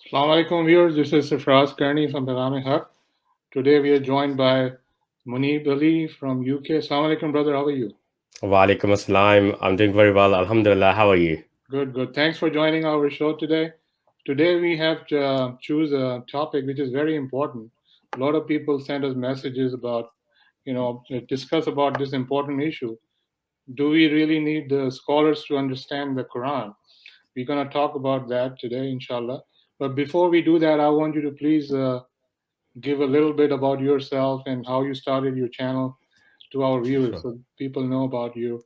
Assalamu alaikum viewers, this is Sifraz Karni from Pegham-e-Haqq. Today we are joined by Munib Ali from UK. Assalamu alaikum brother, how are you? Wa alaikum assalam. I'm doing very well, alhamdulillah. How are you? Good, good. Thanks for joining our show today. Today we have to choose a topic which is very important. A lot of people send us messages about, discuss about this important issue. Do we really need the scholars to understand the Quran? We're going to talk about that today, inshallah. But before we do that, I want you to please give a little bit about yourself and how you started your channel to our viewers Sure. so people know about you.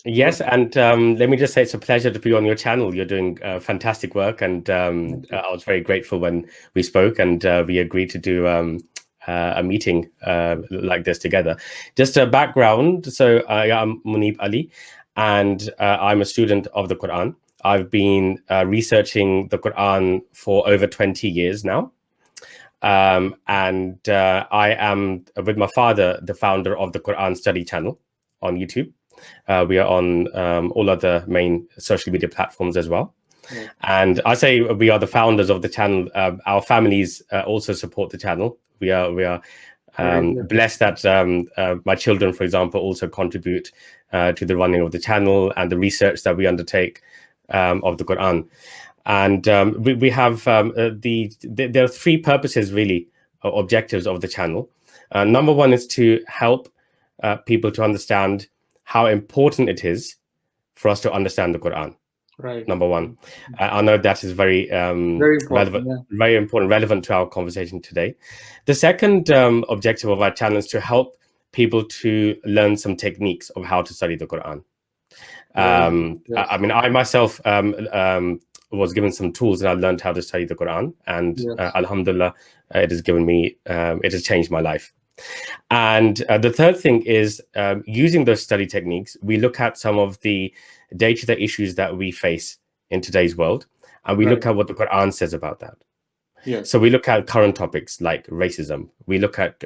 Yes, and let me just say it's a pleasure to be on your channel. You're doing fantastic work, and I was very grateful when we spoke and we agreed to do a meeting like this together. Just a background. So I'm Munib Ali, and I'm a student of the Quran. I've been researching the Quran for over 20 years now. And I am, with my father, the founder of the Quran Study channel on YouTube. We are on all other main social media platforms as well. Yeah. And I say we are the founders of the channel. Our families also support the channel. We are blessed that my children, for example, also contribute to the running of the channel and the research that we undertake of the Quran. And we have there are three purposes, really, objectives of the channel. Number one is to help people to understand how important it is for us to understand the Quran. Right. Number one. I know that is very Very important. relevant, very important, relevant to our conversation today. The second objective of our channel is to help people to learn some techniques of how to study the Quran. Yes. I mean, I myself was given some tools and I learned how to study the Quran, and Yes. alhamdulillah, it has given me, it has changed my life. And the third thing is using those study techniques, we look at some of the day-to-day issues that we face in today's world, and we Right. look at what the Quran says about that. Yes. So we look at current topics like racism. We look at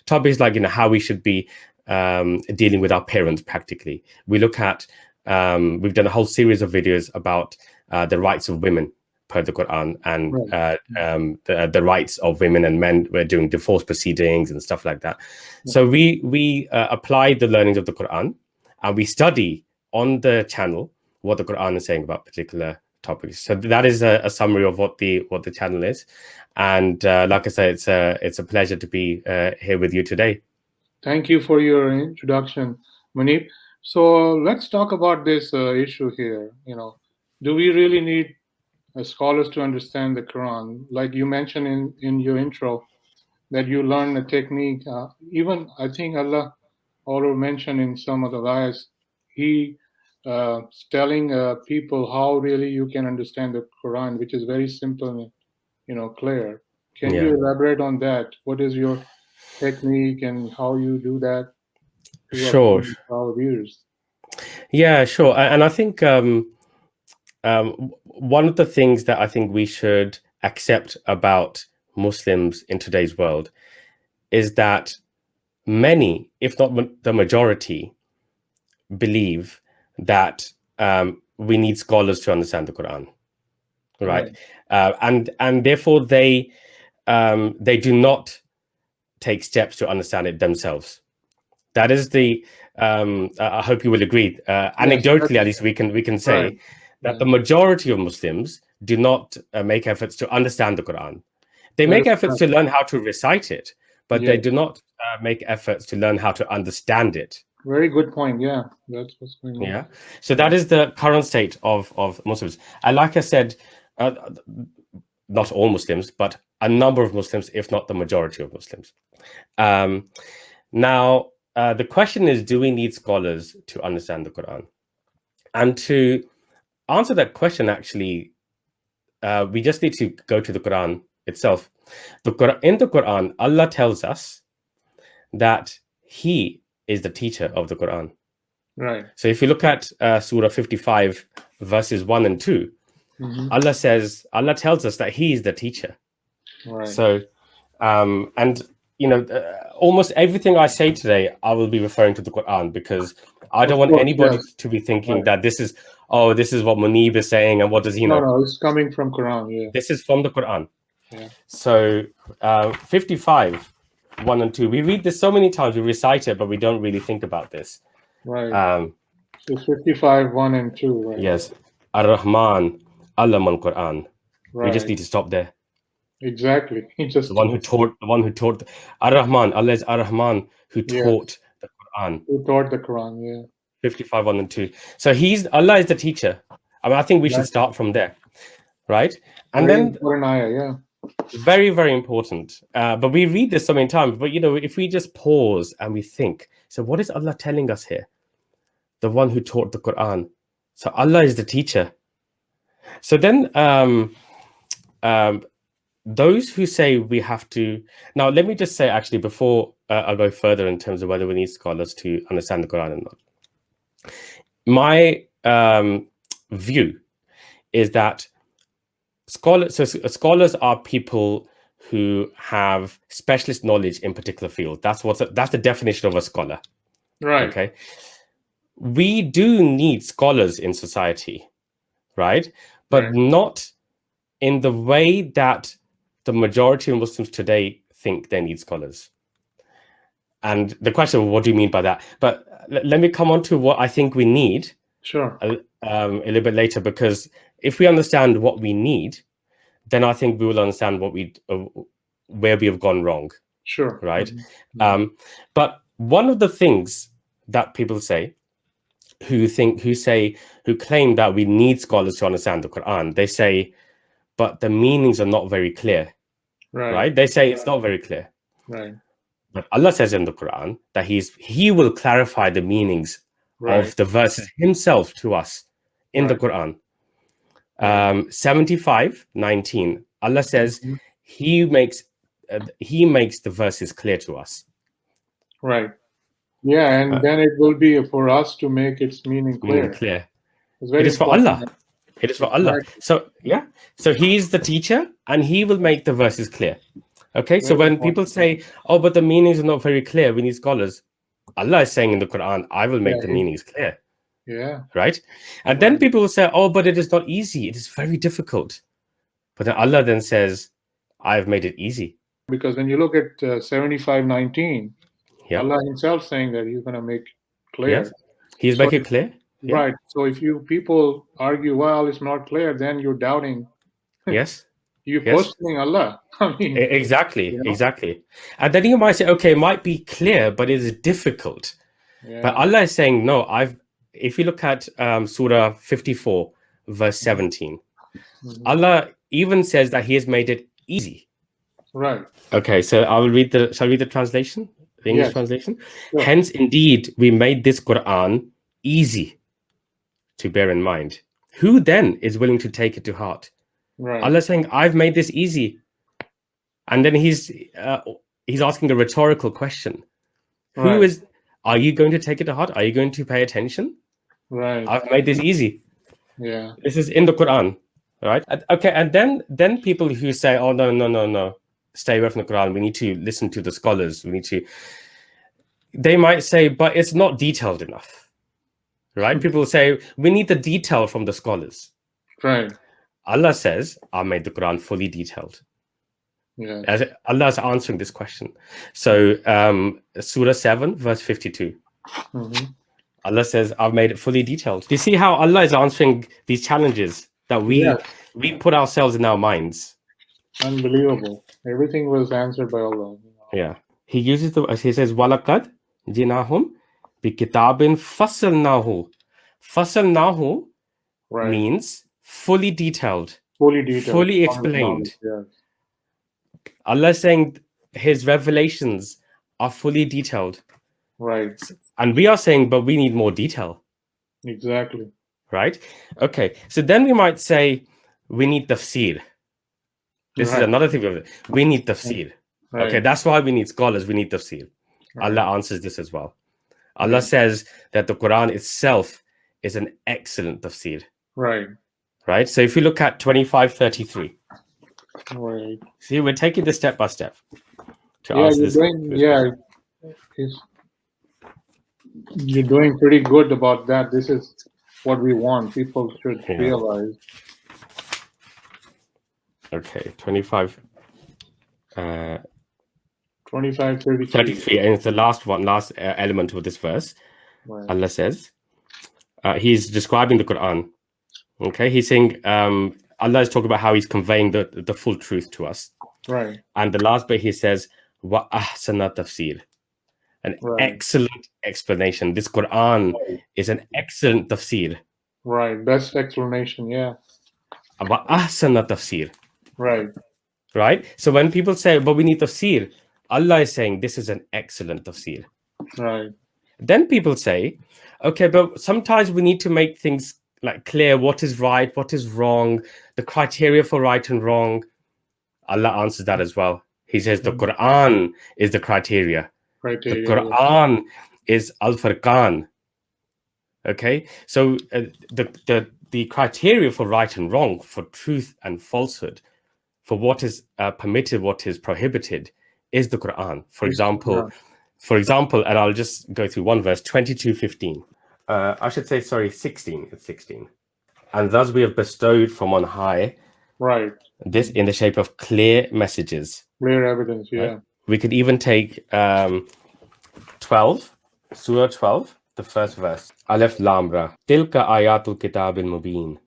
topics like, how we should be dealing with our parents practically. We look at, we've done a whole series of videos about the rights of women per the Quran, and Right. the rights of women and men. We're doing divorce proceedings and stuff like that. So we apply the learnings of the Quran, and we study on the channel what the Quran is saying about particular topics. So that is a summary of what the channel is. And like I said, it's a pleasure to be here with you today. Thank you for your introduction, Munib. So let's talk about this issue here. Do we really need scholars to understand the Quran? Like you mentioned in your intro, that you learn a technique. Even I think Allah also mentioned in some of the ayahs, He is telling people how really you can understand the Quran, which is very simple and clear. Can you Yeah. elaborate on that? What is your technique and how you do that to Sure. our viewers? Yeah, sure. And I think one of the things that I think we should accept about Muslims in today's world is that many, if not the majority, believe that we need scholars to understand the Quran, right? And therefore they do not take steps to understand it themselves. That is the I hope you will agree. Anecdotally, at least we can say that the majority of Muslims do not make efforts to understand the Quran. They make efforts to learn how to recite it, but they do not make efforts to learn how to understand it. Very good point. Yeah, that's what's going on. Yeah. So that is the current state of Muslims. And like I said, not all Muslims, but a number of Muslims, if not the majority of Muslims. Now, the question is, do we need scholars to understand the Quran? And to answer that question, actually, we just need to go to the Quran itself. In the Quran, Allah tells us that He is the teacher of the Quran. Right. So if you look at Surah 55, verses 1 and 2, Allah tells us that He is the teacher. Right. So, and almost everything I say today, I will be referring to the Quran, because I don't want anybody to be thinking that this is oh, this is what Munib is saying, and what does he know? No, it's coming from Quran. Yeah. This is from the Quran. Yeah. So 55, 1 and 2. We read this so many times, we recite it, but we don't really think about this. Right. So 55, 1 and 2. Right. Yes. Ar-Rahman, Allama al-Quran. Right. We just need to stop there. Exactly. Just The one who taught Ar-Rahman. Allah is Ar-Rahman who Yes. taught the Quran. Who taught the Quran? Yeah. 55, 1 and 2. So Allah is the teacher. I mean, I think we should Exactly. start from there, right? And Very then important ayah, yeah. very, very important. But we read this so many times. But if we just pause and we think, so what is Allah telling us here? The one who taught the Quran. So Allah is the teacher. So then those who say we have to... Now, let me just say, actually, before I go further in terms of whether we need scholars to understand the Quran or not. My view is that scholars are people who have specialist knowledge in particular field. That's the definition of a scholar. Right. Okay. We do need scholars in society, right? But Right. not in the way that the majority of Muslims today think they need scholars. And the question, what do you mean by that? But let me come on to what I think we need. Sure. A little bit later, because if we understand what we need, then I think we will understand where we have gone wrong. Sure. Right. Mm-hmm. But one of the things that people say, who claim that we need scholars to understand the Quran, they say, but the meanings are not very clear. Right? They say it's not very clear. Right. But Allah says in the Quran that He will clarify the meanings of the verses Himself to us in the Quran. 75:19. Allah says He makes the verses clear to us. Right. Yeah, and then it will be for us to make its meaning clear. It is for Allah. It is for Allah. Right. So yeah. So He's the teacher, and He will make the verses clear. Okay. So when people say, "Oh, but the meanings are not very clear, we need scholars," Allah is saying in the Quran, "I will make the meanings clear." Yeah. Right. And then people will say, "Oh, but it is not easy. It is very difficult." But then Allah then says, "I've made it easy." Because when you look at 75:19, Yeah. Allah Himself saying that He's going to make clear. Yes. He's making it clear. Yeah. Right. So if people argue, well, it's not clear, then you're doubting. Yes. You're questioning Allah. I mean, exactly. And then you might say, okay, it might be clear, but it is difficult. Yeah. But Allah is saying, no, if you look at Surah 54, verse 17, Allah even says that He has made it easy. Right. Okay, so shall I read the translation? The English translation? Sure. Hence, indeed, we made this Quran easy to bear in mind. Who then is willing to take it to heart? Right. Allah is saying, I've made this easy. And then he's asking a rhetorical question. Right. Are you going to take it to heart? Are you going to pay attention? Right. I've made this easy. Yeah. This is in the Quran. Right? Okay, and then people who say, oh, no. Stay away from the Quran. We need to listen to the scholars. They might say, but it's not detailed enough. Right? People say, we need the detail from the scholars. Right. Allah says, I made the Quran fully detailed. Yeah. As Allah is answering this question. So Surah 7, verse 52. Mm-hmm. Allah says, I've made it fully detailed. Do you see how Allah is answering these challenges that we put ourselves in our minds? Unbelievable. Everything was answered by Allah. Yeah. He says, Walaqad jinahum bi kitabin fasalnahu. Fasalnahu means fully detailed. Fully explained. Yes. Allah is saying His revelations are fully detailed. Right. And we are saying, but we need more detail. Exactly. Right? Okay. So then we might say, we need tafsir. This is another thing. We need tafsir. Right. Okay, that's why we need scholars. We need tafsir. Right. Allah answers this as well. Allah says that the Quran itself is an excellent tafsir. Right. Right? So if you look at 25:33. Right. See, we're taking this step by step to answer this. You're doing pretty good about that. This is what we want. People should Yeah. realize. Okay, 25, 25:33. 33, and it's the last one, last element of this verse. Right. Allah says, he's describing the Quran. Okay, he's saying, Allah is talking about how he's conveying the full truth to us. Right. And the last bit he says, wa ahsana tafsir, an Right. excellent explanation. This Quran is an excellent tafsir. Right. Best explanation. Yeah. Wa ahsana tafsir. Right. Right? So when people say, but we need tafsir, Allah is saying this is an excellent tafsir. Right. Then people say, okay, but sometimes we need to make things like clear what is right, what is wrong, the criteria for right and wrong. Allah answers that as well. He says the Quran is the criteria. Criteria. The Quran is Al-Furqan. Okay, so the criteria for right and wrong, for truth and falsehood, for what is permitted, what is prohibited, is the Quran. For example, and I'll just go through one verse, 22:15. I should say, sorry, 16. It's 16. And thus we have bestowed from on high, right, this in the shape of clear messages. Clear evidence, yeah. Right? We could even take 12, Surah 12, the first verse. Alif Lam Ra. Tilka ayatul kitabil mubin.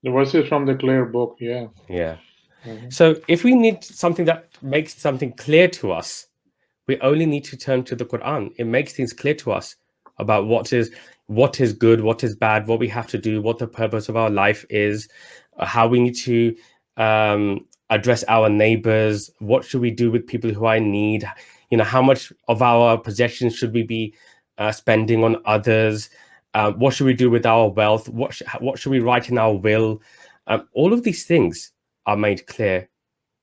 The verses from the clear book, yeah. Yeah. So if we need something that makes something clear to us, we only need to turn to the Quran. It makes things clear to us about what is good, what is bad, what we have to do, what the purpose of our life is, how we need to address our neighbors, what should we do with people who are in need, how much of our possessions should we be spending on others, what should we do with our wealth, what should we write in our will. All of these things are made clear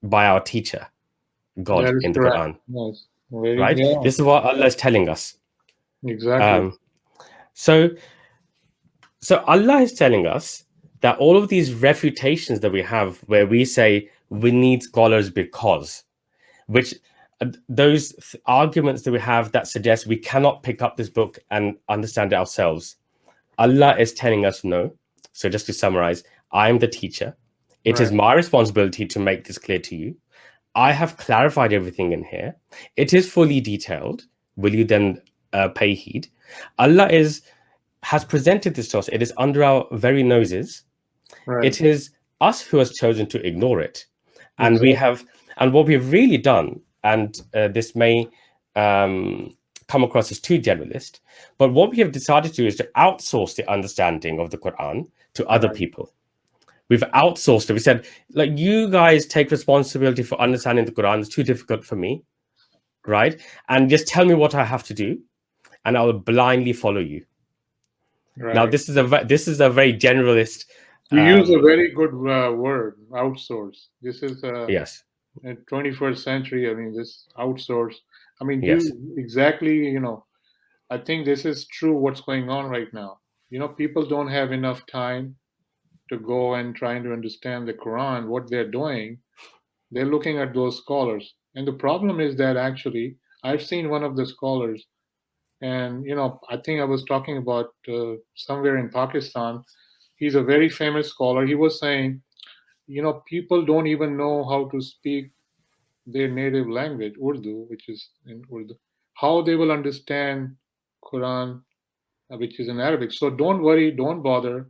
by our teacher, God, in the Quran. Yes. Right? Yeah. This is what Allah is telling us. Exactly. So Allah is telling us that all of these refutations that we have, where we say we need scholars because, which those arguments that we have that suggest we cannot pick up this book and understand it ourselves, Allah is telling us no. So just to summarize, I am the teacher. It is my responsibility to make this clear to you. I have clarified everything in here. It is fully detailed. Will you then pay heed? Allah has presented this to us. It is under our very noses. It is us who has chosen to ignore it. And what we've really done, and this may come across as too generalist, but what we have decided to do is to outsource the understanding of the Quran to other people. We've outsourced it. We said, like, you guys take responsibility for understanding the Quran. It's too difficult for me, right? And just tell me what I have to do, and I will blindly follow you. Right. Now, this is a very generalist. You use a very good word, outsource. This is yes, in 21st century. I mean, this outsource. I mean, yes. exactly. I think this is true. What's going on right now? People don't have enough time to go and trying to understand the Quran. What they're doing, they're looking at those scholars. And the problem is that actually, I've seen one of the scholars, and I think I was talking about somewhere in Pakistan. He's a very famous scholar. He was saying, people don't even know how to speak their native language, Urdu, which is in Urdu, how they will understand Quran, which is in Arabic. So don't worry, don't bother,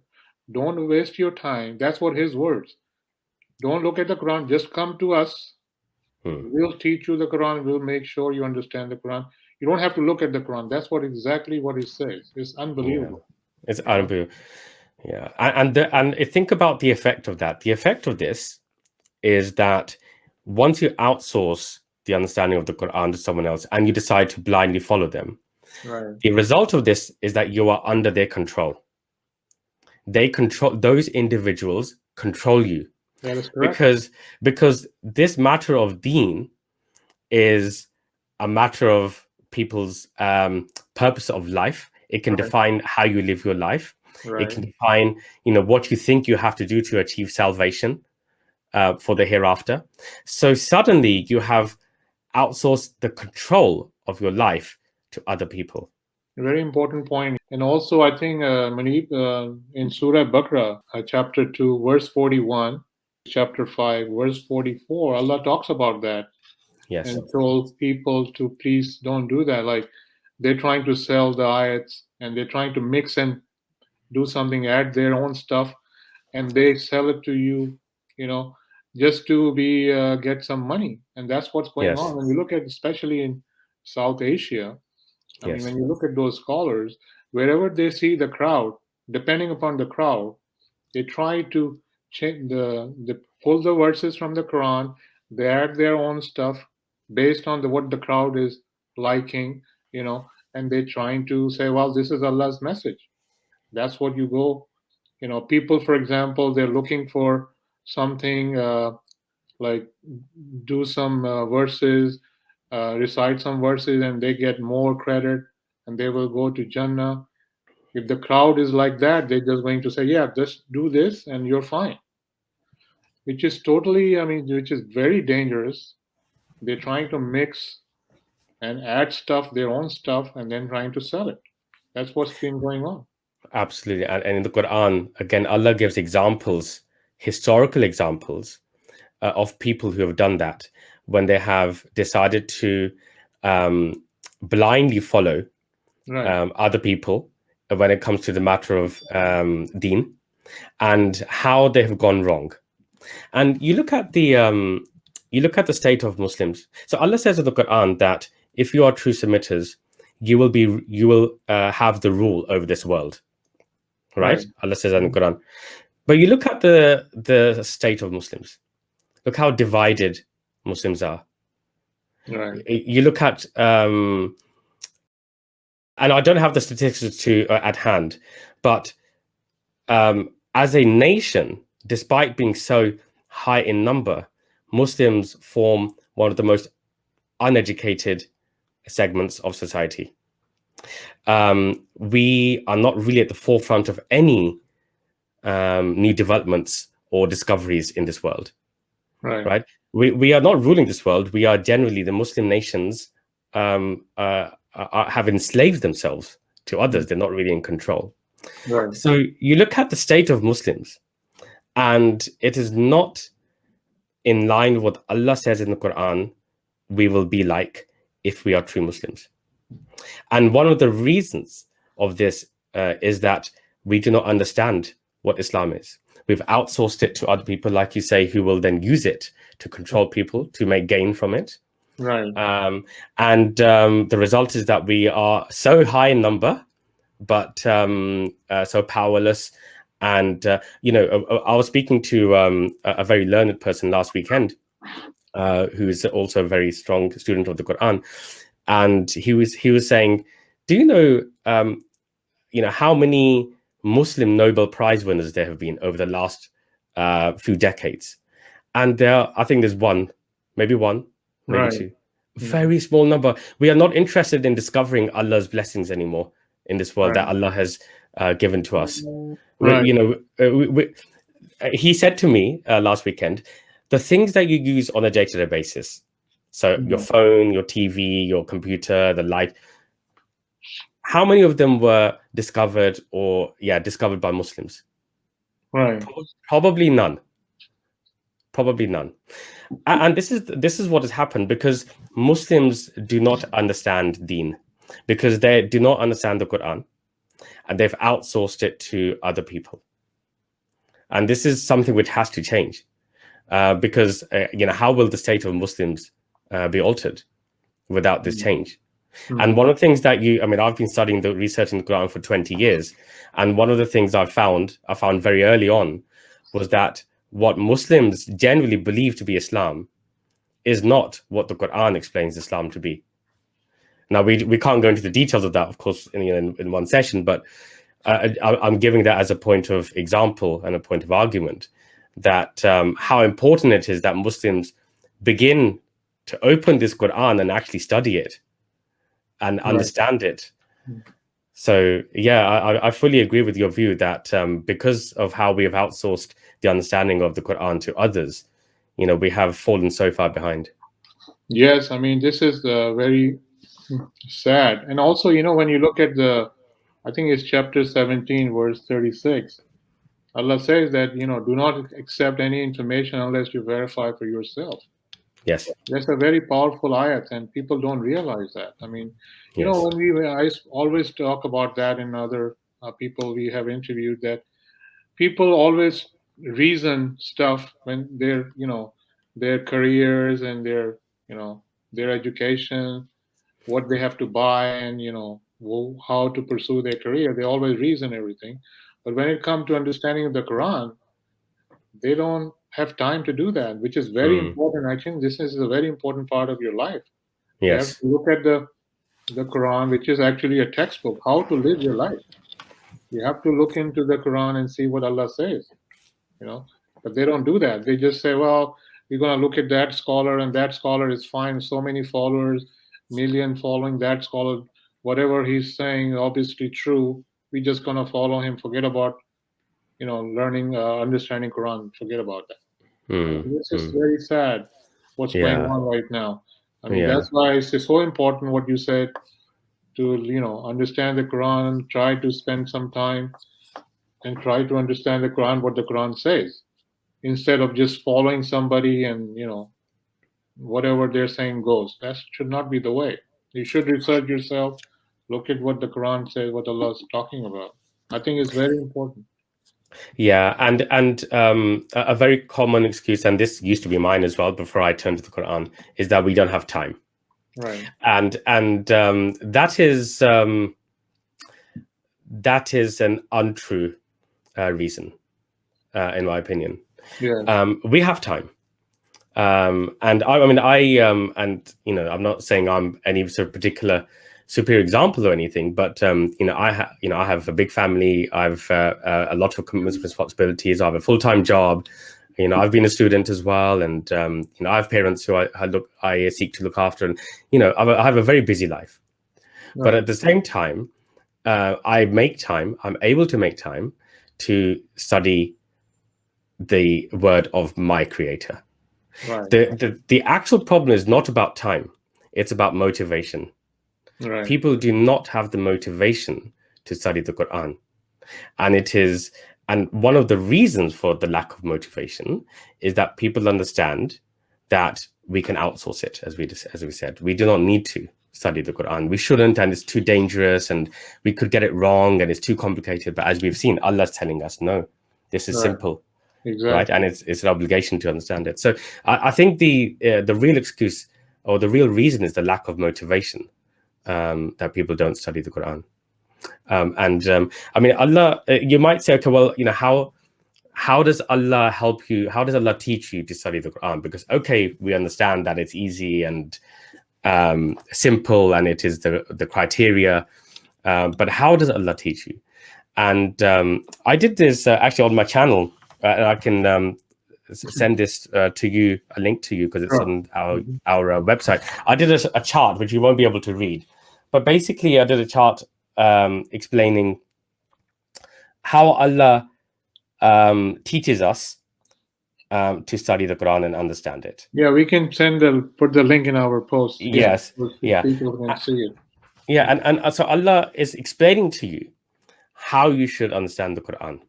don't waste your time. That's what his words. Don't look at the Quran, just come to us. We'll teach you the Quran. We'll make sure you understand the Quran. You don't have to look at the Quran. That's exactly what he says. It's unbelievable. Yeah. It's unbelievable. Yeah, and think about the effect of that. The effect of this is that once you outsource the understanding of the Quran to someone else and you decide to blindly follow them, the result of this is that you are under their control. Those individuals control you. That is correct. Because this matter of deen is a matter of people's purpose of life. It can define how you live your life. It can define, what you think you have to do to achieve salvation for the hereafter. So suddenly you have outsourced the control of your life to other people. Very important point. And also, I think, Manip, in Surah Baqarah, chapter 2, verse 41, chapter 5, verse 44, Allah talks about that Yes. and told people to please don't do that. Like, they're trying to sell the ayats and they're trying to mix and do something, add their own stuff, and they sell it to you, you know, just to be get some money. And that's what's going Yes. on. When you look at, especially in South Asia, I mean, Yes. when you look at those scholars, wherever they see the crowd, depending upon the crowd, they try to check the pull the verses from the Quran. They add their own stuff based on what the crowd is liking, you know, and they're trying to say, well, this is Allah's message. That's what you go, you know. People, for example, they're looking for something like do some verses, recite some verses, and they get more credit, and they will go to Jannah. If the crowd is like that, they're just going to say, yeah, just do this and you're fine, which is totally, I mean, which is very dangerous. They're trying to mix and add stuff, their own stuff, and then trying to sell it. That's what's been going on. Absolutely. And in the Quran, again, Allah gives examples, historical examples of people who have done that when they have decided to blindly follow Right. other people when it comes to the matter of deen, and how they have gone wrong. And you look at the state of Muslims. So Allah says in the Quran that if you are true submitters, you will have the rule over this world. Right. Right? Allah says that in the Quran. But you look at the state of Muslims. Look how divided Muslims are. Right. You look at and I don't have the statistics to at hand, but as a nation, despite being so high in number, Muslims form one of the most uneducated segments of society. We are not really at the forefront of any new developments or discoveries in this world. Right. Right? We are not ruling this world. We are generally, the Muslim nations have enslaved themselves to others. They're not really in control. Right. So you look at the state of Muslims, and it is not in line with what Allah says in the Quran we will be like if we are true Muslims. And one of the reasons of this is that we do not understand what Islam is. We've outsourced it to other people, like you say, who will then use it to control people, to make gain from it. Right. And the result is that we are so high in number, but so powerless. And, I was speaking to a very learned person last weekend, who is also a very strong student of the Quran. And he was saying, do you know, how many Muslim Nobel Prize winners there have been over the last few decades? And I think there's one, maybe Right. two. Very small number. We are not interested in discovering Allah's blessings anymore in this world that Allah has given to us. Right. He said to me last weekend, the things that you use on a day-to-day basis, so your phone, your TV, your computer, the light, how many of them were discovered by Muslims? Right. Probably none. Probably none. And this is what has happened because Muslims do not understand Deen, because they do not understand the Quran, and they've outsourced it to other people. And this is something which has to change, because how will the state of Muslims be altered without this change? And one of the things that I've been studying the research in the Quran for 20 years, and one of the things I found very early on was that what Muslims generally believe to be Islam is not what the Quran explains Islam to be. Now, we can't go into the details of that, of course, in one session, but I'm giving that as a point of example and a point of argument that how important it is that Muslims begin to open this Quran and actually study it and understand it. So, I fully agree with your view that because of how we have outsourced the understanding of the Quran to others, we have fallen so far behind. Yes, I mean, this is very Sad. And also, when you look at I think it's chapter 17, verse 36, Allah says that, do not accept any information unless you verify for yourself. Yes. That's a very powerful ayat, and people don't realize that. I mean, Yes. I always talk about that in other people we have interviewed, that people always reason stuff when their careers and their education, what they have to buy, and how to pursue their career. They always reason everything, but when it comes to understanding the Quran, they don't have time to do that, which is very Mm. important. I think this is a very important part of your life. You have Yes. to look at the Quran, which is actually a textbook, how to live your life. You have to look into the Quran and see what Allah says, you know. But they don't do that. They just say, well, we're going to look at that scholar, and that scholar is fine. So many followers, million following that scholar. Whatever he's saying, obviously true. We're just going to follow him. Forget about, learning, understanding Quran. Forget about that. I Mm. mean, this is Mm. very sad what's going Yeah. on right now. I mean, Yeah. that's why it's so important what you said, to understand the Quran, try to spend some time and try to understand the Quran, what the Quran says, instead of just following somebody and whatever they're saying goes. That should not be the way. You should research yourself, look at what the Quran says, what Allah is talking about. I think it's very important. Yeah, and a very common excuse, and this used to be mine as well before I turned to the Quran, is that we don't have time, Right. and that is an untrue reason, in my opinion. Yeah. We have time, and I mean, and I'm not saying I'm any sort of particular superior example or anything, but I have a big family. I've a lot of commitments, responsibilities. I have a full-time job. I've been a student as well, and I have parents who I seek to look after, and I have a very busy life. But Right. at the same time, I'm able to make time to study the word of my Creator. Right. The actual problem is not about time; it's about motivation. Right. People do not have the motivation to study the Quran, and one of the reasons for the lack of motivation is that people understand that we can outsource it, as we said. We do not need to study the Quran. We shouldn't, and it's too dangerous, and we could get it wrong, and it's too complicated. But as we've seen, Allah's telling us, no, this is Right. simple, right? Exactly. And it's an obligation to understand it. So I think the real excuse or the real reason is the lack of motivation, that people don't study the Quran. I mean, Allah, you might say, okay, well, how does Allah help you? How does Allah teach you to study the Quran? Because, okay, we understand that it's easy and simple, and it is the criteria. But how does Allah teach you? And I did this actually on my channel, and I can send this to you, a link to you, because it's Sure. on our Mhm. website. I did a chart which you won't be able to read, but basically I did a chart explaining how Allah teaches us to study the Quran and understand it. Yeah, we can put the link in our post. Yeah, Yes, so yeah, people can see it. yeah, and so Allah is explaining to you how you should understand the Quran.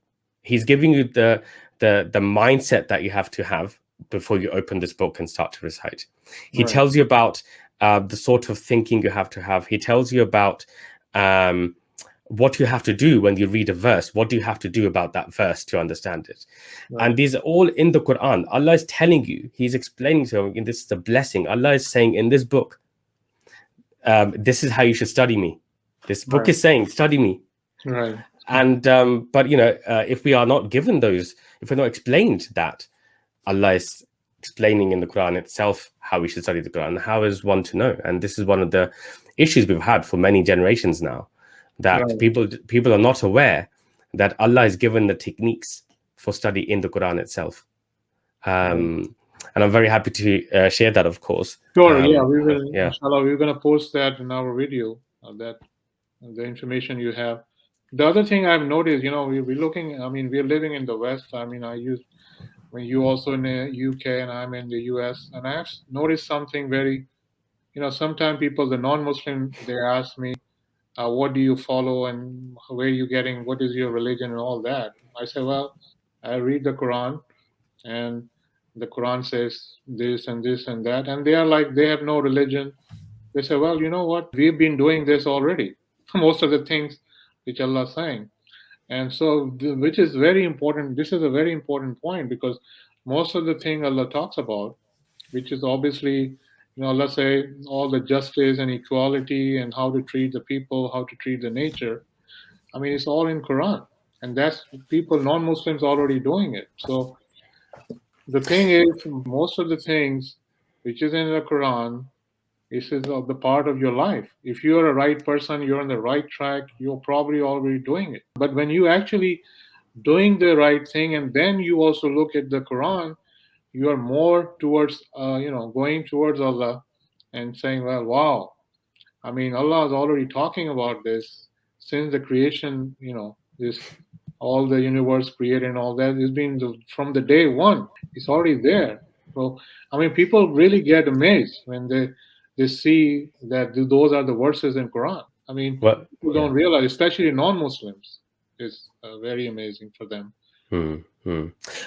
He's giving you the mindset that you have to have before you open this book and start to recite. He Right. tells you about the sort of thinking you have to have. He tells you about what you have to do when you read a verse. What do you have to do about that verse to understand it? Right. And these are all in the Quran. Allah is telling you, He's explaining to you, and this is the blessing. Allah is saying in this book, this is how you should study me. This book Right. is saying, study me. Right. And but if we are not given those, if we're not explained that Allah is explaining in the Quran itself how we should study the Quran, how is one to know? And this is one of the issues we've had for many generations now, that Right. people are not aware that Allah has given the techniques for study in the Quran itself. And I'm very happy to share that, of course. Sure. Yeah, we will. Yeah. Inshallah, we're gonna post that in our video. That the information you have. The other thing I've noticed, we're looking. I mean, we're living in the West. I mean, when you also in the UK and I'm in the US, and I have noticed something very sometimes people, the non-Muslim, they ask me, what do you follow and where you getting, what is your religion and all that. I say, well, I read the Quran, and the Quran says this and this and that, and they are like, they have no religion. They say, well, you know what, we've been doing this already. Most of the things which Allah is saying. And so, which is very important. This is a very important point, because most of the thing Allah talks about, which is obviously, Allah say all the justice and equality and how to treat the people, how to treat the nature. I mean, it's all in Quran, and that's people, non-Muslims, already doing it. So the thing is, most of the things which is in the Quran, this is the part of your life. If you're a right person, you're on the right track, you're probably already doing it. But when you actually doing the right thing, and then you also look at the Quran, you are more towards, going towards Allah and saying, well, wow, I mean, Allah is already talking about this since the creation, this all the universe created and all that. It's been from the day one. It's already there. So, I mean, people really get amazed when they see that those are the verses in Quran. I mean, Well, people yeah. don't realize, especially non-Muslims. It's very amazing for them.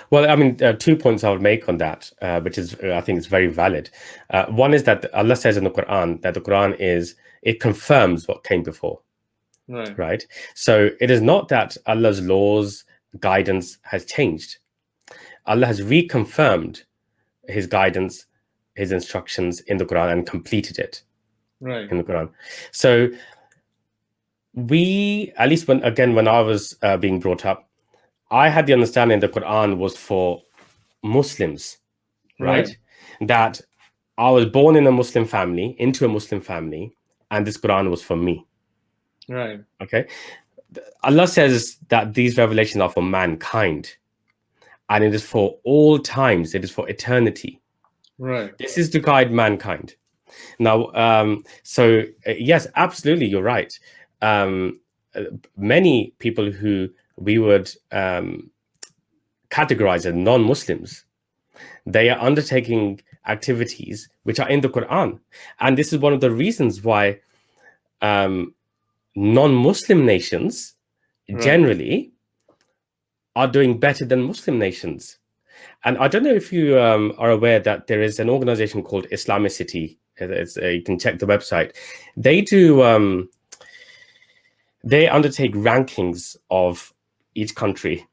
Well, I mean, 2 points I would make on that, which is, I think, is very valid. One is that Allah says in the Quran that the Quran it confirms what came before, right? So it is not that Allah's laws, guidance has changed. Allah has reconfirmed His guidance, His instructions in the Quran, and completed it in the Quran. So we, at least when I was being brought up, I had the understanding the Quran was for Muslims, right? That I was born in a Muslim family, into a Muslim family, and this Quran was for me. Right. Okay. Allah says that these revelations are for mankind, and it is for all times. It is for eternity. Right. This is to guide mankind. Now, so yes, absolutely, you're right. Many people who we would categorize as non-Muslims, they are undertaking activities which are in the Quran. And this is one of the reasons why non-Muslim nations generally are doing better than Muslim nations. And I don't know if you are aware that there is an organization called Islamicity. You can check the website. They do, they undertake rankings of each country,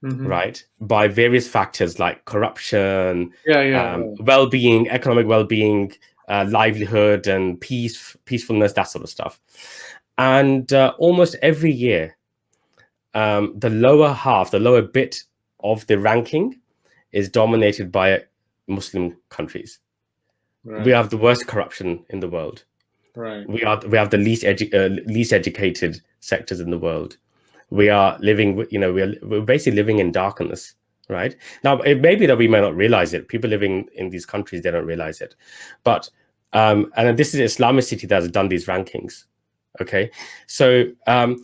right, by various factors like corruption, well-being, economic well-being, livelihood, and peacefulness, that sort of stuff. And almost every year, the lower bit of the ranking is dominated by Muslim countries. We have the worst corruption in the world. We have the least educated sectors in the world. We are living, we're basically living in darkness, right? Now, it may be that we may not realize it. People living in these countries, they don't realize it. But, and this is Islamicity that has done these rankings, okay? So I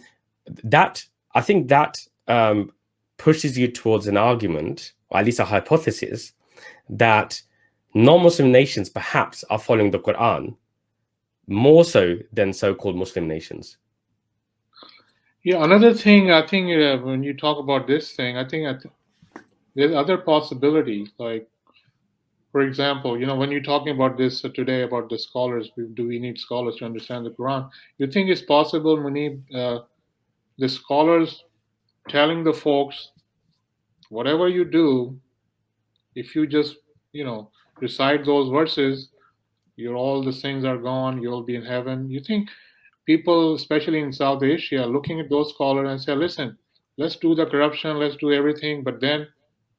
think that pushes you towards an argument, or at least a hypothesis, that non-Muslim nations perhaps are following the Quran more so than so-called Muslim nations. Yeah, another thing, I think when you talk about this thing, I think there's other possibilities. Like, for example, when you're talking about this today, about the scholars, do we need scholars to understand the Quran? You think it's possible, Munib, the scholars telling the folks, whatever you do, if you just, recite those verses, all the sins are gone, you'll be in heaven. You think people, especially in South Asia, looking at those scholars and say, listen, let's do the corruption, let's do everything, but then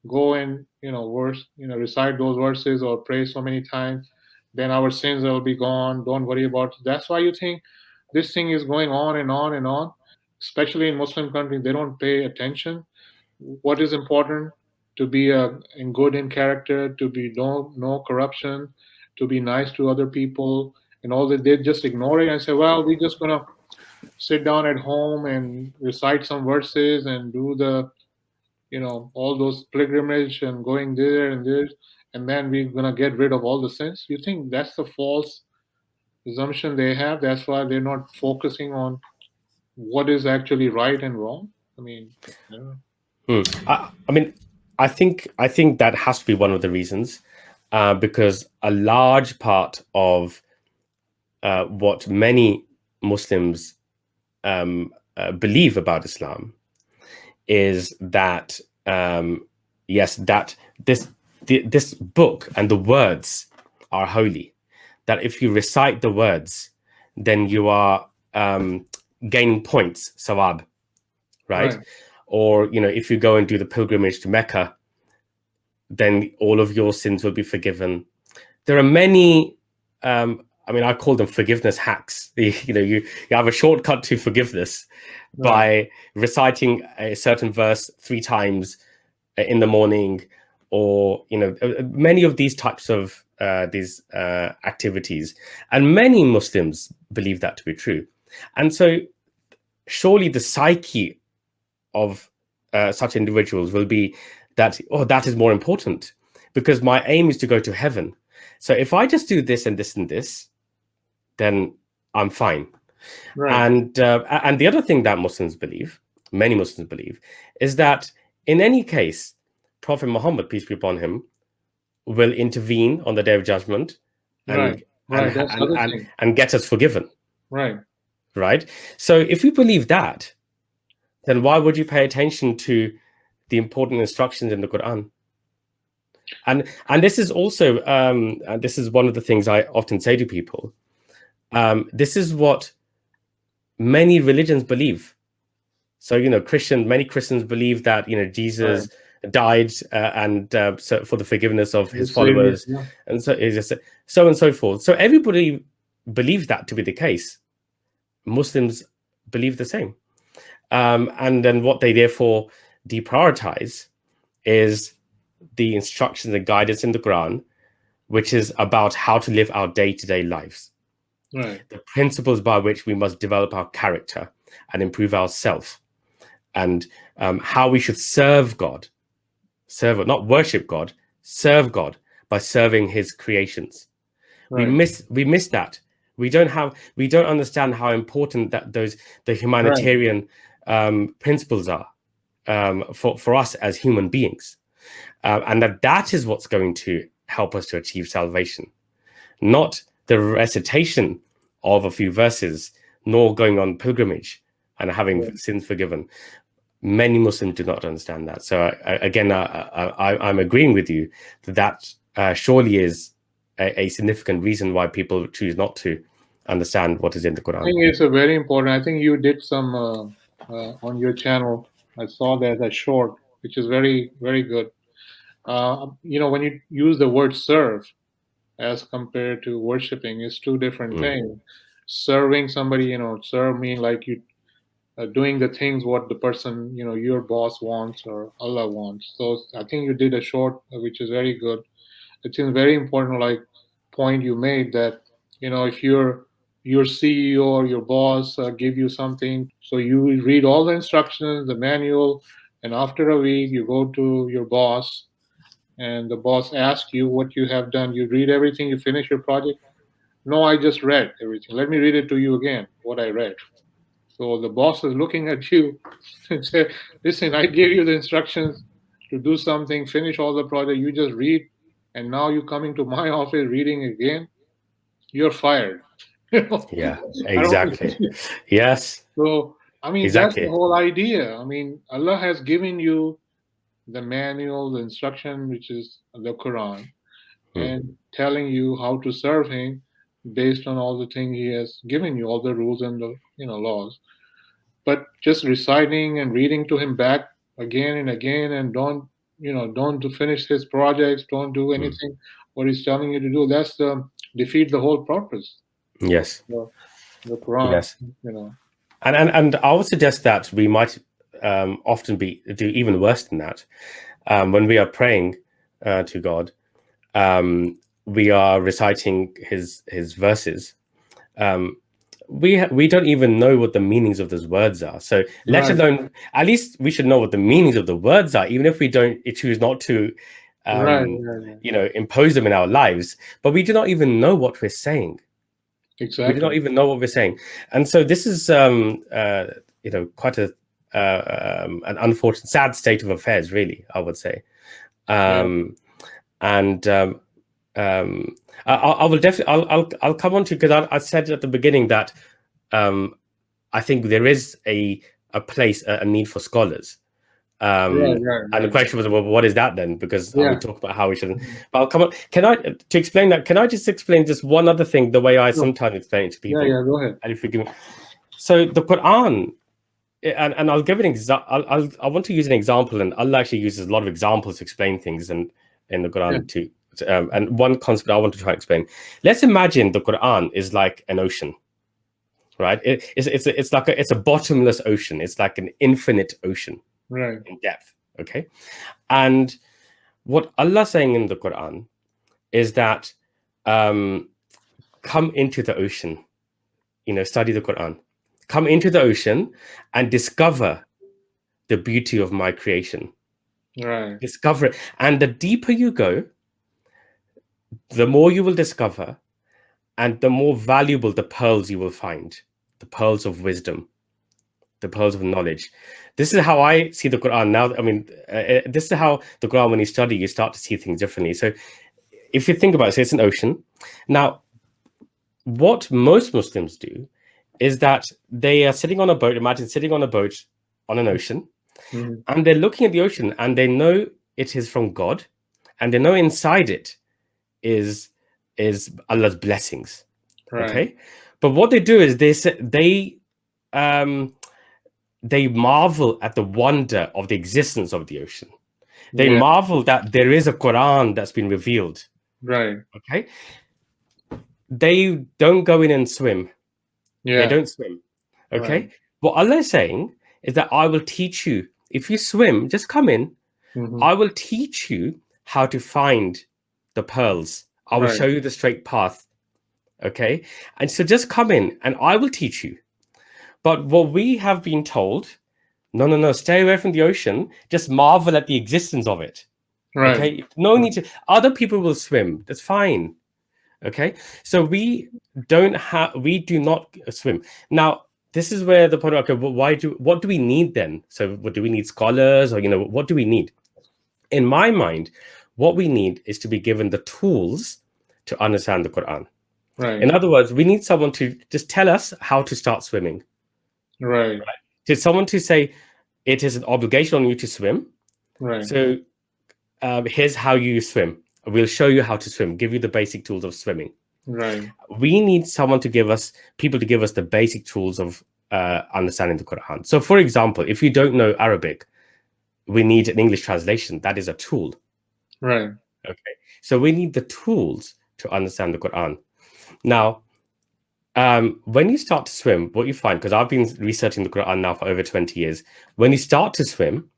go and, recite those verses or pray so many times, then our sins will be gone. Don't worry about it. That's why you think this thing is going on and on and on, especially in Muslim countries. They don't pay attention. What is important? To be in good in character, to be no corruption, to be nice to other people, and all that. They just ignore it and say, well, we're just gonna sit down at home and recite some verses and do the, all those pilgrimage and going there and there, and then we're gonna get rid of all the sins. You think that's the false assumption they have. That's why they're not focusing on what is actually right and wrong. I mean, yeah. I mean, I think that has to be one of the reasons, because a large part of what many Muslims believe about Islam is that yes, that this book and the words are holy. That if you recite the words, then you are gaining points, sawab, right? Right, Or if you go and do the pilgrimage to Mecca, then all of your sins will be forgiven. There are many. I mean, I call them forgiveness hacks. You have a shortcut to forgiveness right, by reciting a certain verse 3 times in the morning, or many of these types of these activities, and many Muslims believe that to be true. And so, surely the psyche of such individuals will be that, oh, that is more important because my aim is to go to heaven. So if I just do this and this and this, then I'm fine. right, And the other thing that many Muslims believe, is that in any case, Prophet Muhammad, peace be upon him, will intervene on the day of judgment right, and right. That's the other thing. and get us forgiven, Right, right? So if you believe that, then why would you pay attention to the important instructions in the Quran? And this is also this is one of the things I often say to people. This is what many religions believe. So many Christians believe that right. Jesus died so for the forgiveness of The his Savior. followers, Yeah. and so and so forth. So everybody believes that to be the case. Muslims believe the same, and then what they therefore deprioritize is the instructions and guidance in the Quran, which is about how to live our day-to-day lives, Right, the principles by which we must develop our character and improve ourselves, and how we should serve God, not worship God, serve God by serving His creations. We right, miss that. We don't understand how important the right, humanitarian principles are for us as human beings, and that is what's going to help us to achieve salvation, not the recitation of a few verses, nor going on pilgrimage and having right. sins forgiven. Many Muslims do not understand that. So again, I'm agreeing with you that surely is a significant reason why people choose not to understand what is in the I Quran. think it's a very important. I think you did some on your channel. I saw that a short, which is very, very good. When you use the word serve as compared to worshiping, it's two different Mm. things. Serving somebody, serve mean like you doing the things what the person, your boss wants or Allah wants. So I think you did a short, which is very good. It's a very important like point you made that if your CEO or your boss give you something, so you read all the instructions, the manual, and after a week you go to your boss and the boss asks you what you have done. You read everything, you finish your project. No, I just read everything. Let me read it to you again, what I read. So the boss is looking at you and say, listen, I gave you the instructions to do something, finish all the project, you just read, and now you're coming to my office reading again, you're fired. You know? Yeah, I don't exactly. Yes, so I mean that's the exactly. whole idea. I mean, Allah has given you the manual, the instruction, which is the Quran, Mm. and telling you how to serve him based on all the things he has given you, all the rules and the laws. But just reciting and reading to him back again and again, and don't to finish his projects, don't do Mm. anything what he's telling you to do, that's defeat the whole purpose Yes, of the Quran. yes. you know And I would suggest that we might often do even worse than that. When we are praying to God, we are reciting his verses. Um, we don't even know what the meanings of those words are. So let right, alone, at least we should know what the meanings of the words are, even if we don't choose not to, right, right, right. impose them in our lives. But we do not even know what we're saying. We do not Exactly. even know what we're saying. And so this is, quite an unfortunate, sad state of affairs, really, I would say. Yeah. And I will definitely, I'll come on to, because I said at the beginning that I think there is a place, a need for scholars. Right. Right. And the Right. question was, well, what is that then? Because we Yeah. talk about how we shouldn't. Mhm. But I'll come on. Can I, to explain that? Can I just explain just one other thing, the way I Sure. sometimes explain it to Yeah. people? Yeah. Go ahead. And if you give me, so the Quran, and I'll give an example. I want to use an example, and Allah actually uses a lot of examples to explain things, and in the Yeah. Quran too. And one concept I want to try to explain. Let's imagine the Quran is like an ocean, right? It's like it's a bottomless ocean. It's like an infinite ocean Right. in depth. Okay, and what Allah is saying in the Quran is that come into the ocean. Study the Quran. Come into the ocean and discover the beauty of my creation. Right. Discover it. And the deeper you go, the more you will discover, and the more valuable the pearls you will find, the pearls of wisdom, the pearls of knowledge. This is how I see the Quran now. I mean, this is how the Quran, when you study, you start to see things differently. So if you think about it, so it's an ocean. Now, what most Muslims do is that they are sitting on a boat. Imagine sitting on a boat on an ocean, Mhm. and they're looking at the ocean, and they know it is from God, and they know inside it is Allah's blessings. Right. Okay, but what they do is they marvel at the wonder of the existence of the ocean. They Yeah. marvel that there is a Quran that's been revealed. Right. Okay, they don't go in and swim. They Yeah. don't swim. Okay, Right. what Allah is saying is that I will teach you. If you swim, just come in. Mhm. I will teach you how to find the pearls. I will Right. show you the straight path. Okay. And so just come in and I will teach you. But what we have been told, no, stay away from the ocean. Just marvel at the existence of it. Right. Okay. No need to, other people will swim. That's fine. Okay. So we do not swim. Now, this is where the point, okay, well, what do we need then? So what do we need, scholars, or, what do we need? In my mind, what we need is to be given the tools to understand the Quran. Right. In other words, we need someone to just tell us how to start swimming. Right. To someone to say, it is an obligation on you to swim. Right. So here's how you swim. We'll show you how to swim, give you the basic tools of swimming. Right. We need someone to give us, people to give us the basic tools of understanding the Quran. So for example, if you don't know Arabic, we need an English translation. That is a tool. Right. Okay. So we need the tools to understand the Quran. Now, when you start to swim, what you find, because I've been researching the Quran now for over 20 years, when you start to swim,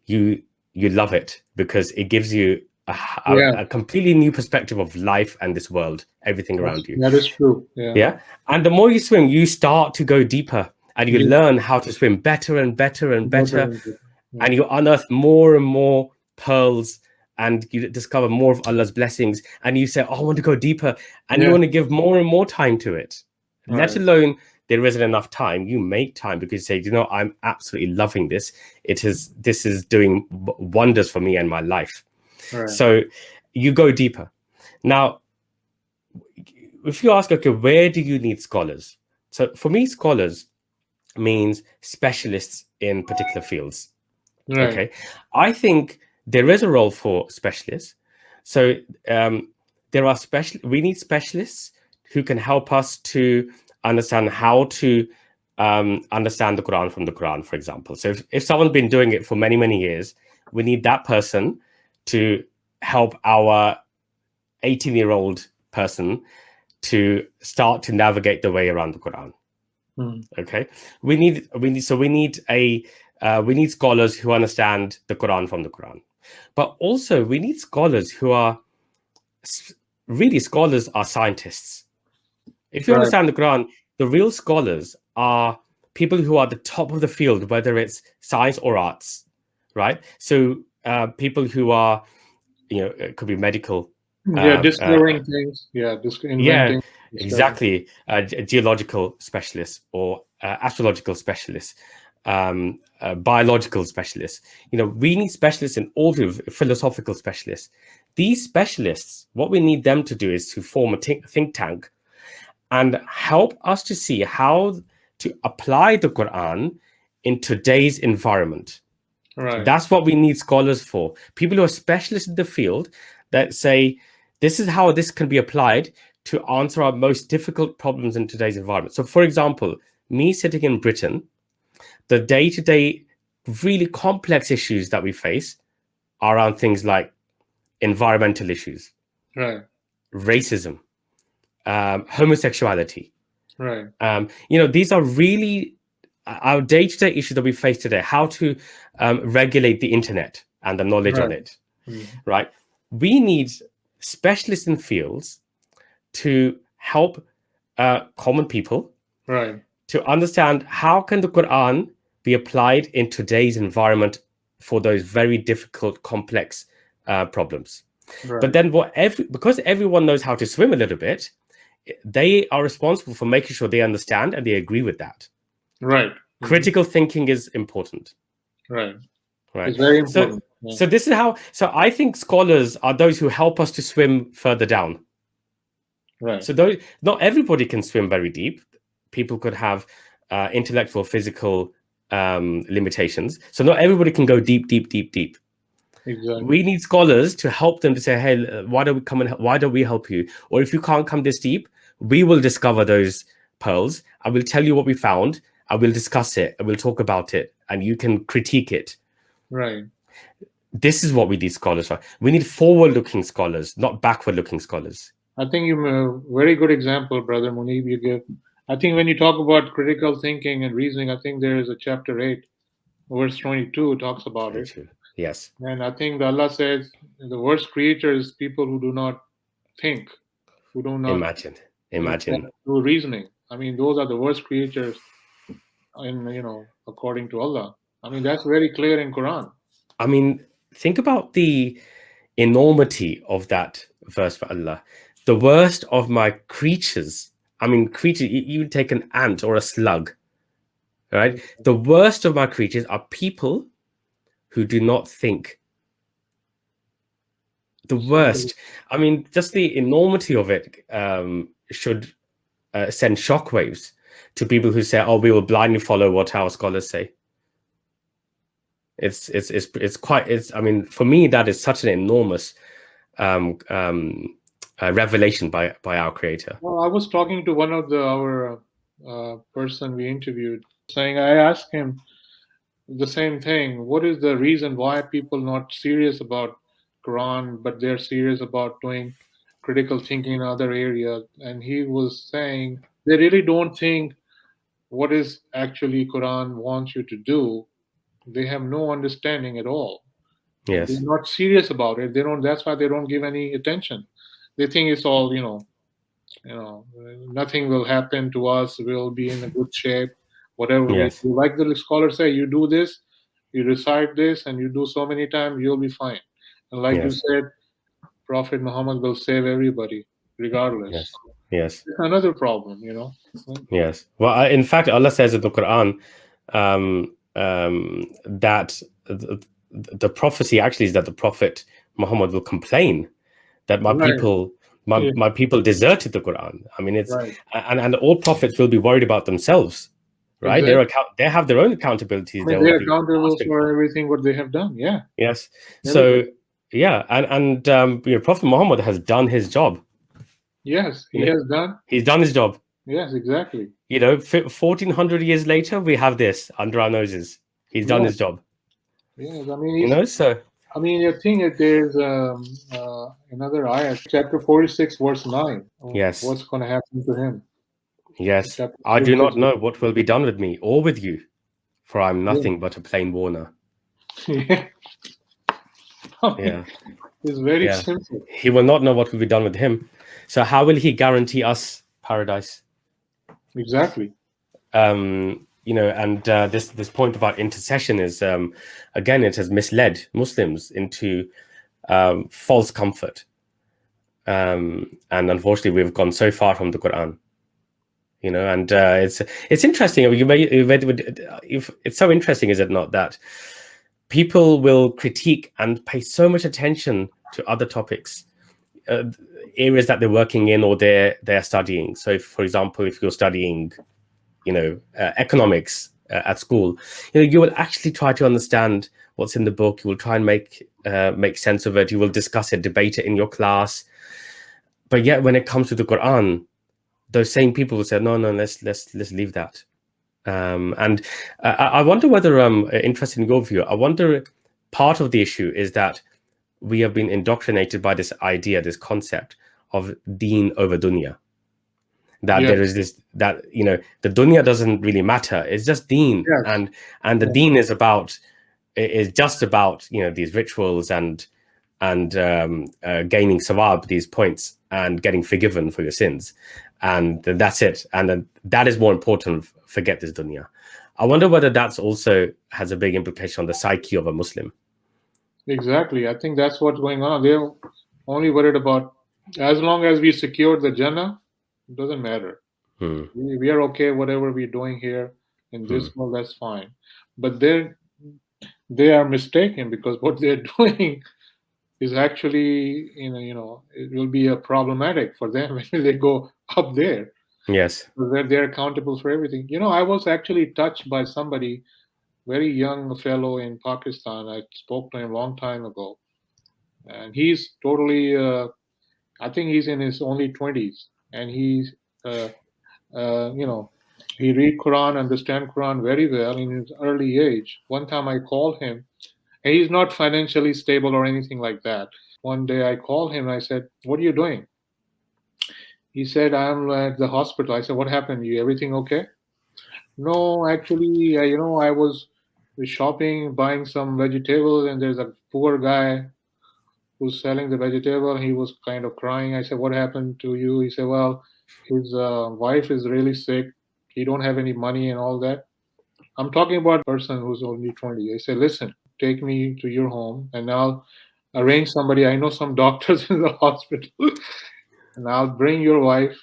you love it because it gives you a completely new perspective of life and this world, everything around you. That is true. Yeah. Yeah. And the more you swim, you start to go deeper and you learn how to swim better and better and better. Yeah. And you unearth more and more pearls and you discover more of Allah's blessings. And you say, oh, I want to go deeper. And you want to give more and more time to it. Right. Let alone there isn't enough time. You make time because you say, I'm absolutely loving this. This is doing wonders for me and my life. Right. So you go deeper. Now, if you ask, okay, where do you need scholars? So for me, scholars means specialists in particular fields. Right. Okay, I think there is a role for specialists. So we need specialists who can help us to understand how to understand the Quran from the Quran, for example. So if someone's been doing it for many, many years, we need that person to help our 18-year-old person to start to navigate the way around the Quran. Okay, we need scholars who understand the Quran from the Quran, but also we need scholars who are scholars are scientists. If you understand the Quran, the real scholars are people who are at the top of the field, whether it's science or arts, right? So people who are, it could be medical Yeah, discovering things. Yeah, Yeah, inventing, discovering. exactly. Geological specialists or astrological specialists, biological specialists. We need specialists in all of philosophical specialists. These specialists, what we need them to do is to form a think tank and help us to see how to apply the Quran in today's environment. Right. That's what we need scholars for. People who are specialists in the field that say, this is how this can be applied to answer our most difficult problems in today's environment. So, for example, me sitting in Britain, the day-to-day really complex issues that we face are around things like environmental issues, Right. racism, homosexuality. Right. These are really our day-to-day issues that we face today. How to regulate the internet and the knowledge on Right. it, right? We need specialists in fields to help common people, Right. to understand how can the Quran be applied in today's environment for those very difficult, complex problems. Right. But then because everyone knows how to swim a little bit, they are responsible for making sure they understand and they agree with that. Right. Critical thinking is important. Right. Right. It's very important. So this is how. So I think scholars are those who help us to swim further down. Right. So not everybody can swim very deep. People could have intellectual, physical limitations. So not everybody can go deep, deep, deep, deep. Exactly. We need scholars to help them to say, hey, why don't we come and why don't we help you? Or if you can't come this deep, we will discover those pearls. I will tell you what we found. I will discuss it. I will talk about it, and you can critique it. Right. This is what we need scholars for. We need forward-looking scholars, not backward-looking scholars. I think you a very good example, Brother Munib, you give. I think when you talk about critical thinking and reasoning, I think there is a chapter 8, verse 22 talks about it. Yes. And I think Allah says the worst creature is people who do not think, who do not imagine do reasoning. I mean, those are the worst creatures according to Allah. I mean, that's very clear in Quran. I mean, think about the enormity of that verse for Allah. The worst of my creatures. I mean, creatures, you take an ant or a slug, right? The worst of my creatures are people who do not think. The worst. I mean, just the enormity of it should send shockwaves to people who say, "Oh, we will blindly follow what our scholars say." It's quite. I mean, for me, that is such an enormous revelation by our Creator. Well, I was talking to one of our person we interviewed, saying I asked him the same thing. What is the reason why people not serious about Quran, but they're serious about doing critical thinking in other areas? And he was saying they really don't think what is actually Quran wants you to do. They have no understanding at all. Yes. They're not serious about it. They don't. That's why they don't give any attention. They think it's all nothing will happen to us. We'll be in a good shape. Whatever Yes. we do. Like the scholars say, you do this, you recite this, and you do so many times, you'll be fine. And like you said, Prophet Muhammad will save everybody, regardless. Yes. It's another problem, Yes. Well, in fact, Allah says in the Quran that the prophecy actually is that the Prophet Muhammad will complain that my people. My people deserted the Quran. I mean, it's and all prophets will be worried about themselves, right? Exactly. They have their own accountabilities. They're accountable for everything what they have done. Yeah. Yes. So yeah, and Prophet Muhammad has done his job. Yes, he has done. He's done his job. Yes, exactly. 1400 years later, we have this under our noses. He's done his job. Yes, I mean, so. I mean, I think there's another ayah, chapter 46, verse 9. Yes. What's going to happen to him? Yes. I do not know what will be done with me or with you, for I'm nothing but a plain warner. Yeah. It's very simple. He will not know what will be done with him. So how will he guarantee us paradise? Exactly. And this point about intercession is again, it has misled Muslims into false comfort. and unfortunately, we've gone so far from the Quran. And it's interesting. It's so interesting, is it not, that people will critique and pay so much attention to other topics, areas that they're working in or they're studying. So, for example, if you're studying, economics at school, you will actually try to understand what's in the book. You will try and make sense of it. You will discuss it, debate it in your class. But yet, when it comes to the Quran, those same people will say, no, let's leave that. And I wonder whether, interested in your view, I wonder part of the issue is that we have been indoctrinated by this idea, this concept of deen over dunya. That there is this, that, the dunya doesn't really matter. It's just deen. And the deen is just about, these rituals and gaining sawab, these points, and getting forgiven for your sins. And that's it. And then that is more important. Forget this dunya. I wonder whether that's also has a big implication on the psyche of a Muslim. Exactly. I think that's what's going on. They're only worried about, as long as we secure the Jannah, it doesn't matter. We are okay, whatever we're doing here in this world, that's fine. But they are mistaken, because what they're doing is actually, it will be problematic for them when they go up there. Yes. Where they're accountable for everything. I was actually touched by somebody, very young fellow in Pakistan. I spoke to him a long time ago. And he's totally, I think he's in his only 20s. And he's, he read Quran, understand Quran very well in his early age. One time I called him, and he's not financially stable or anything like that. One day I called him and I said, "What are you doing?" He said, "I'm at the hospital." I said, "What happened? You everything okay?" "No, actually, I was shopping, buying some vegetables, and there's a poor guy who's selling the vegetable. He was kind of crying." I said, "What happened to you?" He said, "Well, his wife is really sick. He don't have any money and all that." I'm talking about a person who's only 20. I said, "Listen, take me to your home, and I'll arrange somebody. I know some doctors in the hospital, and I'll bring your wife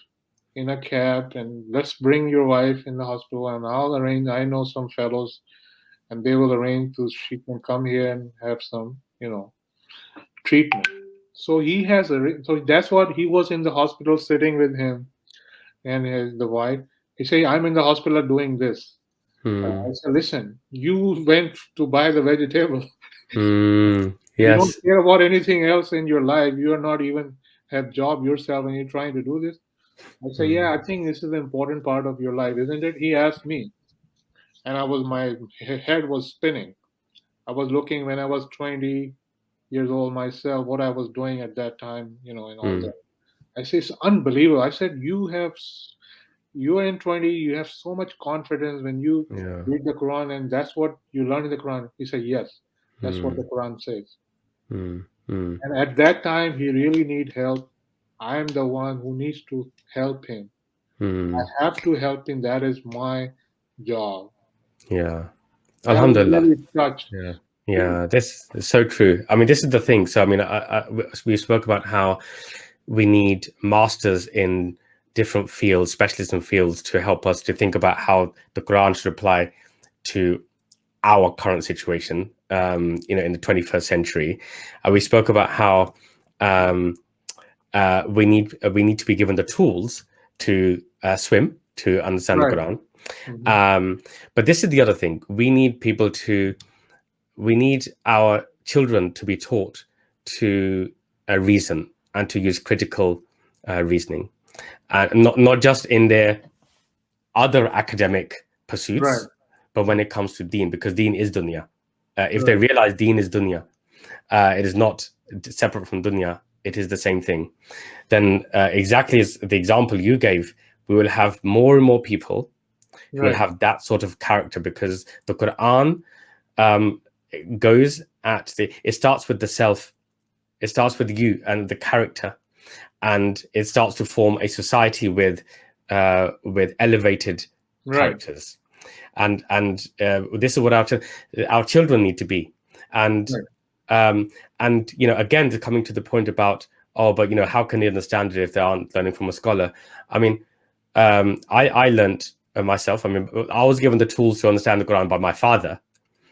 in a cab, and let's bring your wife in the hospital, and I'll arrange. I know some fellows, and they will arrange so she can come here and have some, treatment." So so that's what he was in the hospital sitting with him and the wife. He say, "I'm in the hospital doing this." I said, "Listen, you went to buy the vegetable. You don't Yes. care about anything else in your life. You are not even have job yourself, and you're trying to do this." I say, "Yeah, I think this is the important part of your life, isn't it?" He asked me, and my head was spinning. I was looking when I was 20 years old myself, what I was doing at that time, and all that. I say, "It's unbelievable." I said, you are in 20, you have so much confidence when you read the Quran, and that's what you learn in the Quran. He said, "Yes, that's what the Quran says." And at that time, he really need help. I am the one who needs to help him. I have to help him. That is my job. Yeah. And I was Alhamdulillah. really touched. Yeah, this is so true. I mean, this is the thing. So, I mean, we spoke about how we need masters in different fields, specialism fields, to help us to think about how the Quran should apply to our current situation, in the 21st century. We spoke about how we need to be given the tools to swim, to understand the Quran. But this is the other thing. We need our children to be taught to reason and to use critical reasoning, not just in their other academic pursuits, but when it comes to deen, because deen is dunya. If they realize deen is dunya, it is not separate from dunya, it is the same thing, then exactly as the example you gave, we will have more and more people who will have that sort of character, because the Quran it starts with the self, it starts with you and the character, and it starts to form a society with elevated characters, and this is what our children need to be. And again, coming to the point about oh, but how can they understand it if they aren't learning from a scholar? I mean, I learned myself. I mean, I was given the tools to understand the Quran by my father,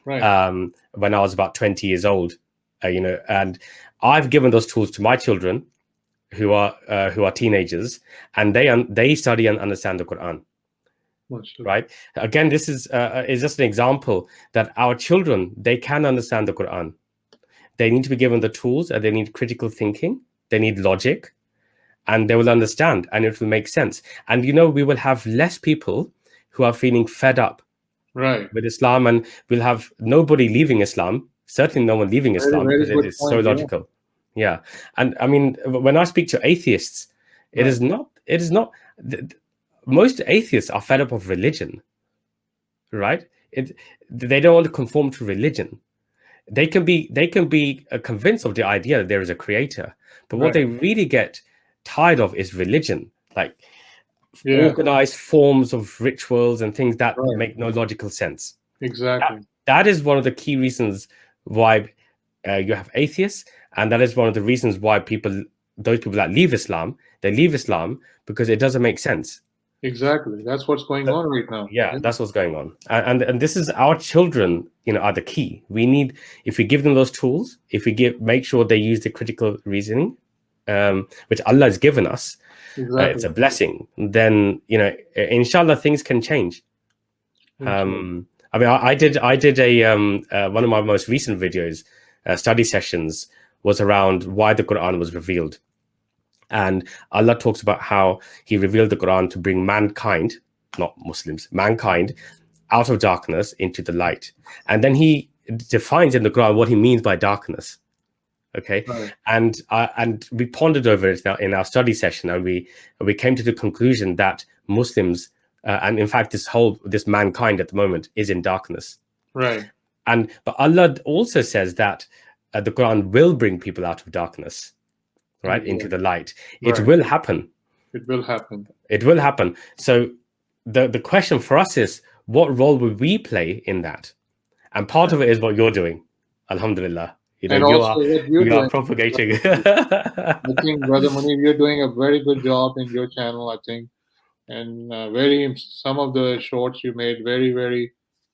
Right. when I was about 20 years old, and I've given those tools to my children who are teenagers, and they study and understand the Quran. Right. Again, this is just an example that our children, they can understand the Quran. They need to be given the tools, and they need critical thinking. They need logic, and they will understand, and it will make sense. And we will have less people who are feeling fed up Right. with Islam, and we'll have nobody leaving Islam. Certainly, no one leaving Very, Islam, very because it good is so point. Yeah. logical. Yeah, and I mean, when I speak to atheists, it is not. Most atheists are fed up of religion, right? They don't want to conform to religion. They can be convinced of the idea that there is a creator, but what they really get tired of is religion, like organized forms of rituals and things that make no logical sense. Exactly. That is one of the key reasons why you have atheists, and that is one of the reasons why those people that leave Islam, they leave Islam because it doesn't make sense. Exactly. That's what's going on right now. Yeah, that's what's going on. And this is our children, are the key. We need, if we give them those tools, if we make sure they use the critical reasoning, which Allah has given us, it's a blessing, then, inshallah, things can change. I mean, I did a one of my most recent videos, study sessions, was around why the Quran was revealed. And Allah talks about how he revealed the Quran to bring mankind, not Muslims, mankind, out of darkness into the light. And then he defines in the Quran what he means by darkness. Okay. And we pondered over it now in our study session, and we came to the conclusion that Muslims, and in fact this mankind at the moment, is in darkness. Right. But Allah also says that the Quran will bring people out of darkness, right, into the light. It will happen. It will happen. It will happen. So the question for us is, what role will we play in that? And part of it is what you're doing, alhamdulillah. And also what you're doing. Propagating. I think, Brother Munib, you're doing a very good job in your channel, I think. And some of the shorts you made, very, very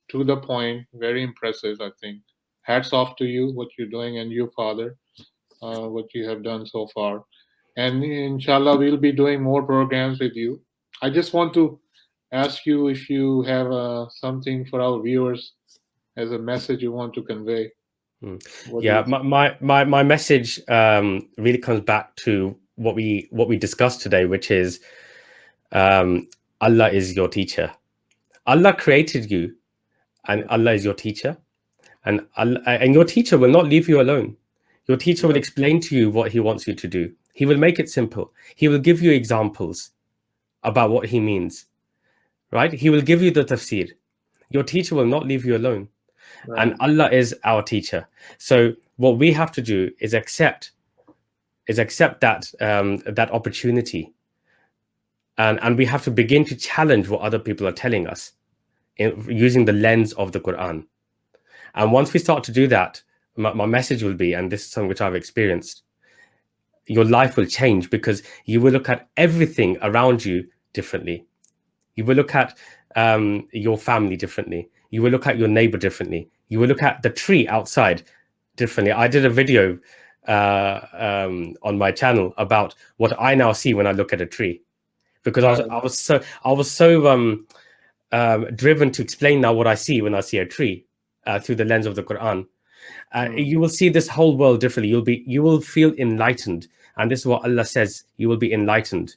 to the point, very impressive, I think. Hats off to you, what you're doing, and your father, what you have done so far. And inshallah, we'll be doing more programs with you. I just want to ask you if you have something for our viewers as a message you want to convey. Yeah, my message really comes back to what we discussed today, which is Allah is your teacher. Allah created you, and Allah is your teacher, and your teacher will not leave you alone. Your teacher will explain to you what he wants you to do. He will make it simple. He will give you examples about what he means, right? He will give you the tafsir. Your teacher will not leave you alone. And Allah is our teacher. So what we have to do is accept that opportunity, and we have to begin to challenge what other people are telling us using the lens of the Quran. And once we start to do that, my message will be, and this is something which I've experienced, your life will change, because you will look at everything around you differently. You will look at your family differently. You will look at your neighbor differently. You will look at the tree outside differently. I did a video on my channel about what I now see when I look at a tree, because I was so driven to explain now what I see when I see a tree through the lens of the Quran. You will see this whole world differently. You will feel enlightened, and this is what Allah says: you will be enlightened.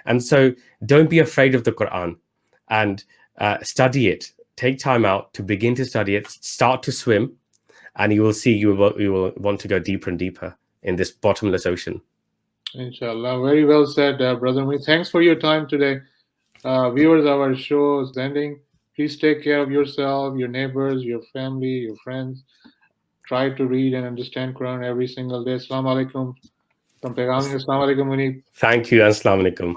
And so, don't be afraid of the Quran, and study it. Take time out to begin to study it. Start to swim, and you will see you will want to go deeper and deeper in this bottomless ocean. Inshallah. Very well said, Brother Munib. Thanks for your time today. Viewers, our show is ending. Please take care of yourself, your neighbors, your family, your friends. Try to read and understand Quran every single day. Assalamu alaikum. From Pegham-e-Haqq. Assalamu alaikum, Munib. Thank you. Assalamu alaikum.